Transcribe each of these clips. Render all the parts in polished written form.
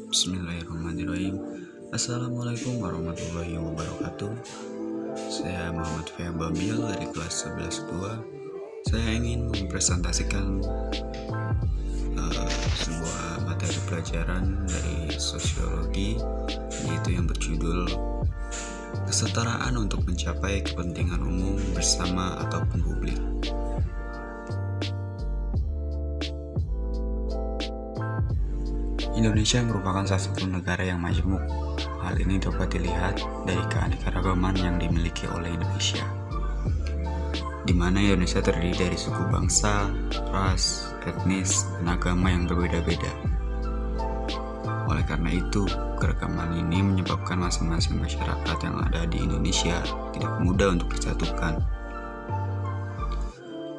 Bismillahirrahmanirrahim. Assalamualaikum warahmatullahi wabarakatuh. Saya Muhammad Fia Babil dari kelas 11-2. Saya ingin mempresentasikan sebuah materi pelajaran dari sosiologi, yaitu yang berjudul kesetaraan untuk mencapai kepentingan umum bersama ataupun publik. Indonesia merupakan salah satu negara yang majemuk. Hal ini dapat dilihat dari keanekaragaman yang dimiliki oleh Indonesia, di mana Indonesia terdiri dari suku bangsa, ras, etnis, dan agama yang berbeda-beda. Oleh karena itu, keragaman ini menyebabkan masing-masing masyarakat yang ada di Indonesia tidak mudah untuk disatukan.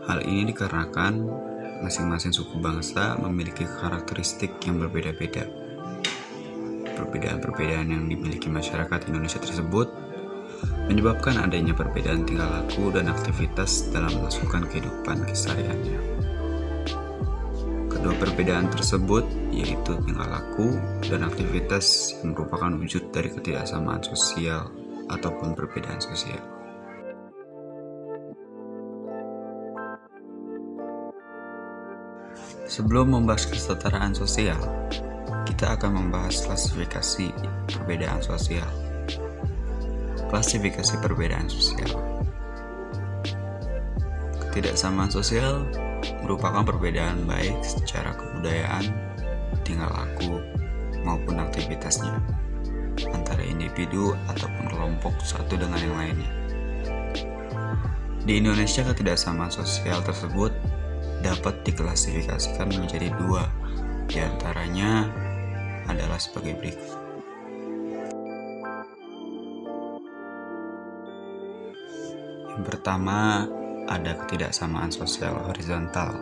Hal ini dikarenakan masing-masing suku bangsa memiliki karakteristik yang berbeda-beda. Perbedaan-perbedaan yang dimiliki masyarakat Indonesia tersebut menyebabkan adanya perbedaan tingkah laku dan aktivitas dalam melakukan kehidupan kesehariannya. Kedua perbedaan tersebut yaitu tingkah laku dan aktivitas yang merupakan wujud dari ketidaksamaan sosial ataupun perbedaan sosial. Sebelum membahas kesetaraan sosial, kita akan membahas klasifikasi perbedaan sosial. Klasifikasi perbedaan sosial. Ketidaksamaan sosial merupakan perbedaan baik secara kebudayaan, tingkah laku, maupun aktivitasnya antara individu ataupun kelompok satu dengan yang lainnya. Di Indonesia, ketidaksamaan sosial tersebut dapat diklasifikasikan menjadi dua, diantaranya adalah sebagai berikut. Yang pertama, ada ketidaksamaan sosial horizontal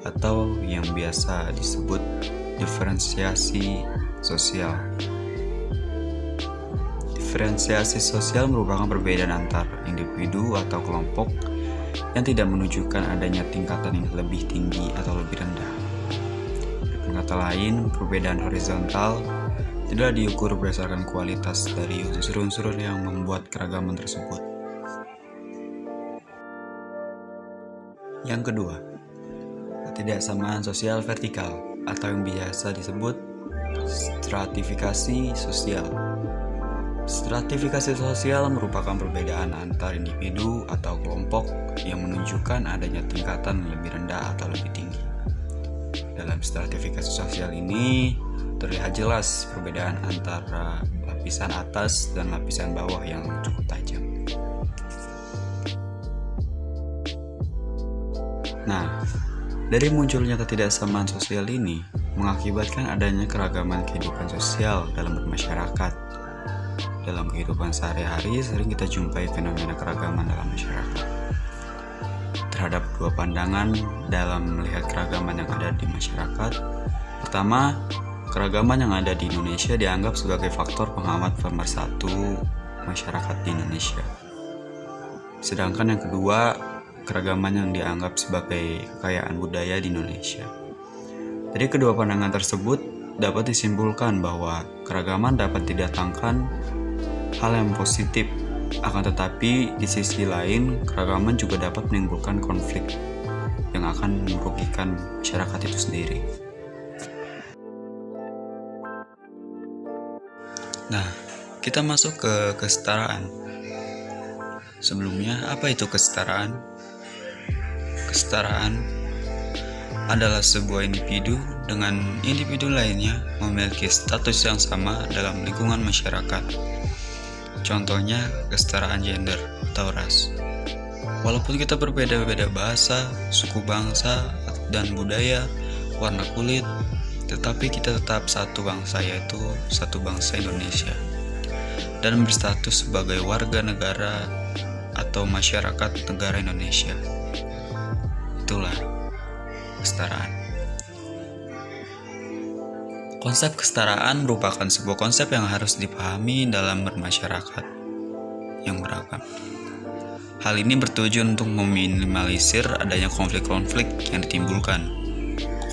atau yang biasa disebut diferensiasi sosial. Diferensiasi sosial merupakan perbedaan antar individu atau kelompok yang tidak menunjukkan adanya tingkatan yang lebih tinggi atau lebih rendah. Dengan kata lain, perbedaan horizontal tidak diukur berdasarkan kualitas dari unsur-unsur yang membuat keragaman tersebut. Yang kedua, ketidaksamaan sosial vertikal atau yang biasa disebut stratifikasi sosial. Stratifikasi sosial merupakan perbedaan antar individu atau kelompok yang menunjukkan adanya tingkatan lebih rendah atau lebih tinggi. Dalam stratifikasi sosial ini terlihat jelas perbedaan antara lapisan atas dan lapisan bawah yang cukup tajam. Nah, dari munculnya ketidaksamaan sosial ini mengakibatkan adanya keragaman kehidupan sosial dalam bermasyarakat. Dalam kehidupan sehari-hari sering kita jumpai fenomena keragaman dalam masyarakat. Terhadap dua pandangan dalam melihat keragaman yang ada di masyarakat. Pertama, keragaman yang ada di Indonesia dianggap sebagai faktor penghambat pemersatu masyarakat di Indonesia. Sedangkan yang kedua, keragaman yang dianggap sebagai kekayaan budaya di Indonesia. Dari kedua pandangan tersebut dapat disimpulkan bahwa keragaman dapat didatangkan hal yang positif, akan tetapi di sisi lain keragaman juga dapat menimbulkan konflik yang akan merugikan masyarakat itu sendiri. Nah, kita masuk ke kesetaraan. Sebelumnya, apa itu kesetaraan? Kesetaraan adalah sebuah individu dengan individu lainnya memiliki status yang sama dalam lingkungan masyarakat. Contohnya, kesetaraan gender atau ras. Walaupun kita berbeda-beda bahasa, suku bangsa, dan budaya, warna kulit, tetapi kita tetap satu bangsa, yaitu satu bangsa Indonesia, dan berstatus sebagai warga negara atau masyarakat negara Indonesia. Itulah kesetaraan. Konsep kesetaraan merupakan sebuah konsep yang harus dipahami dalam bermasyarakat yang beragam. Hal ini bertujuan untuk meminimalisir adanya konflik-konflik yang ditimbulkan.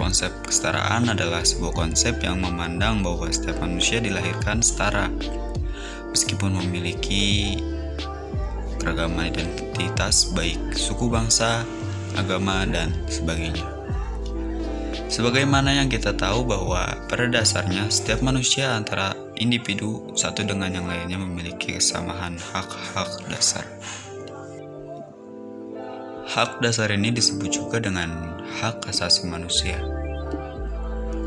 Konsep kesetaraan adalah sebuah konsep yang memandang bahwa setiap manusia dilahirkan setara, meskipun memiliki keragaman identitas baik suku, bangsa, agama, dan sebagainya. Sebagaimana yang kita tahu bahwa pada dasarnya setiap manusia antara individu satu dengan yang lainnya memiliki kesamaan hak-hak dasar. Hak dasar ini disebut juga dengan hak asasi manusia.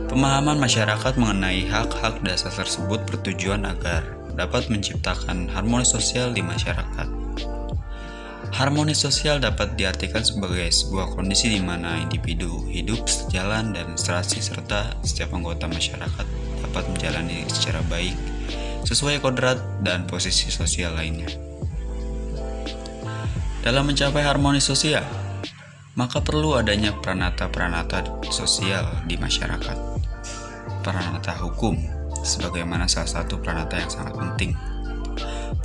Pemahaman masyarakat mengenai hak-hak dasar tersebut bertujuan agar dapat menciptakan harmoni sosial di masyarakat. Harmoni sosial dapat diartikan sebagai sebuah kondisi di mana individu hidup sejalan dan serasi serta setiap anggota masyarakat dapat menjalani secara baik sesuai kodrat dan posisi sosial lainnya. Dalam mencapai harmoni sosial, maka perlu adanya pranata-pranata sosial di masyarakat. Pranata hukum, sebagaimana salah satu pranata yang sangat penting,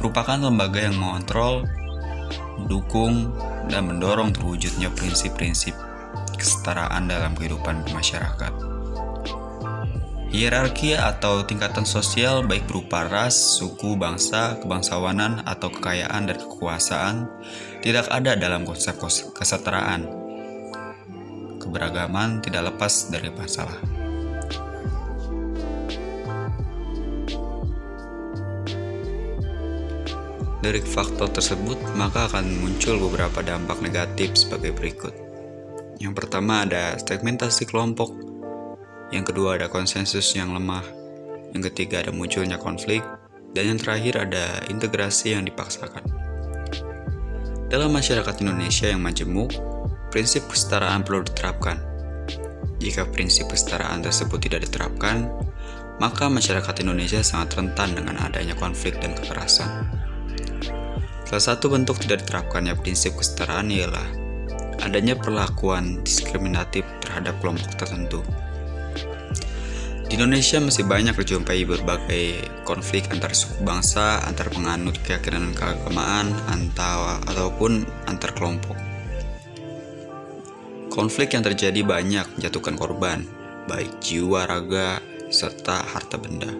merupakan lembaga yang mengontrol, mendukung, dan mendorong terwujudnya prinsip-prinsip kesetaraan dalam kehidupan masyarakat. Hierarki atau tingkatan sosial baik berupa ras, suku, bangsa, kebangsawanan, atau kekayaan dan kekuasaan tidak ada dalam konsep kesetaraan. Keberagaman tidak lepas dari masalah. Dari faktor tersebut, maka akan muncul beberapa dampak negatif sebagai berikut. Yang pertama ada segmentasi kelompok. Yang kedua ada konsensus yang lemah. Yang ketiga ada munculnya konflik. Dan yang terakhir ada integrasi yang dipaksakan. Dalam masyarakat Indonesia yang majemuk, prinsip kesetaraan perlu diterapkan. Jika prinsip kesetaraan tersebut tidak diterapkan, maka masyarakat Indonesia sangat rentan dengan adanya konflik dan kekerasan. Salah satu bentuk tidak diterapkannya prinsip kesetaraan ialah adanya perlakuan diskriminatif terhadap kelompok tertentu. Di Indonesia masih banyak dijumpai berbagai konflik antar suku bangsa, antar penganut keyakinan keagamaan, ataupun antar kelompok. Konflik yang terjadi banyak menjatuhkan korban, baik jiwa, raga, serta harta benda.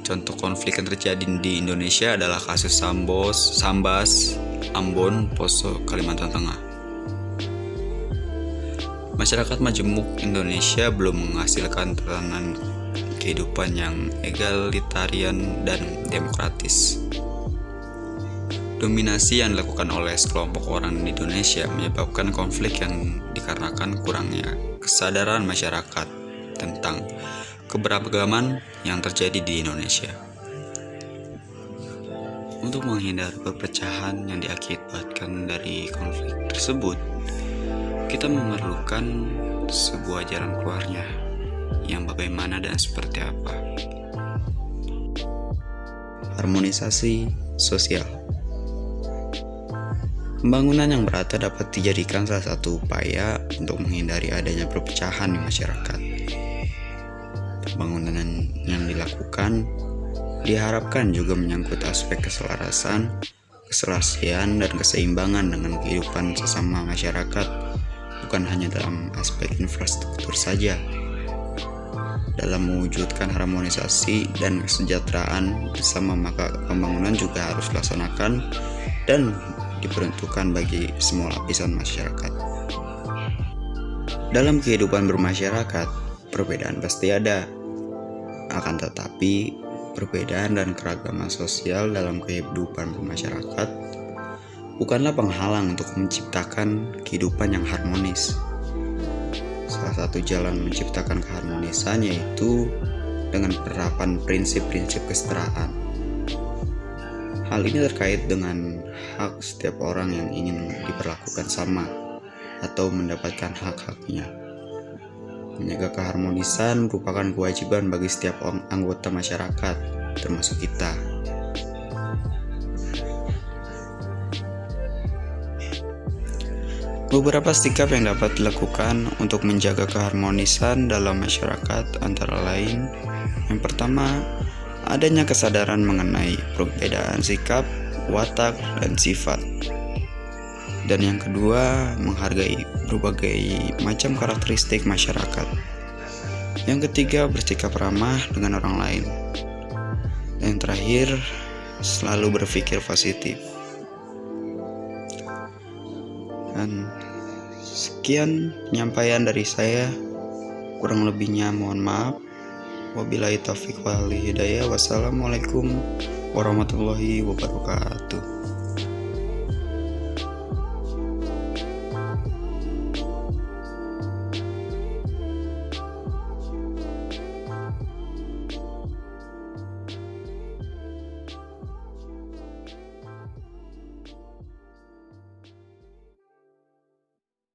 Contoh konflik yang terjadi di Indonesia adalah kasus Sambas, Ambon, Poso, Kalimantan Tengah. Masyarakat majemuk Indonesia belum menghasilkan tatanan kehidupan yang egalitarian dan demokratis. Dominasi yang dilakukan oleh sekelompok orang di Indonesia menyebabkan konflik yang dikarenakan kurangnya kesadaran masyarakat tentang keberagaman yang terjadi di Indonesia. Untuk menghindari perpecahan yang diakibatkan dari konflik tersebut, kita memerlukan sebuah jalan keluarnya yang bagaimana dan seperti apa. Harmonisasi sosial. Pembangunan yang merata dapat dijadikan salah satu upaya untuk menghindari adanya perpecahan di masyarakat. Pembangunan yang dilakukan diharapkan juga menyangkut aspek keselarasan, keserasian, dan keseimbangan dengan kehidupan sesama masyarakat, bukan hanya dalam aspek infrastruktur saja. Dalam mewujudkan harmonisasi dan kesejahteraan bersama, maka pembangunan juga harus dilaksanakan dan diperuntukkan bagi semua lapisan masyarakat. Dalam kehidupan bermasyarakat, perbedaan pasti ada. Akan tetapi, perbedaan dan keragaman sosial dalam kehidupan bermasyarakat bukanlah penghalang untuk menciptakan kehidupan yang harmonis. Salah satu jalan menciptakan keharmonisan yaitu dengan penerapan prinsip-prinsip kesetaraan. Hal ini terkait dengan hak setiap orang yang ingin diperlakukan sama atau mendapatkan hak-haknya. Menjaga keharmonisan merupakan kewajiban bagi setiap anggota masyarakat, termasuk kita. Beberapa sikap yang dapat dilakukan untuk menjaga keharmonisan dalam masyarakat antara lain, yang pertama, adanya kesadaran mengenai perbedaan sikap, watak, dan sifat. Dan yang kedua, menghargai berbagai macam karakteristik masyarakat. Yang ketiga, bersikap ramah dengan orang lain. Dan yang terakhir, selalu berpikir positif. Dan sekian penyampaian dari saya. Kurang lebihnya mohon maaf. Wabillahi taufiq wal hidayah. Wassalamualaikum warahmatullahi wabarakatuh.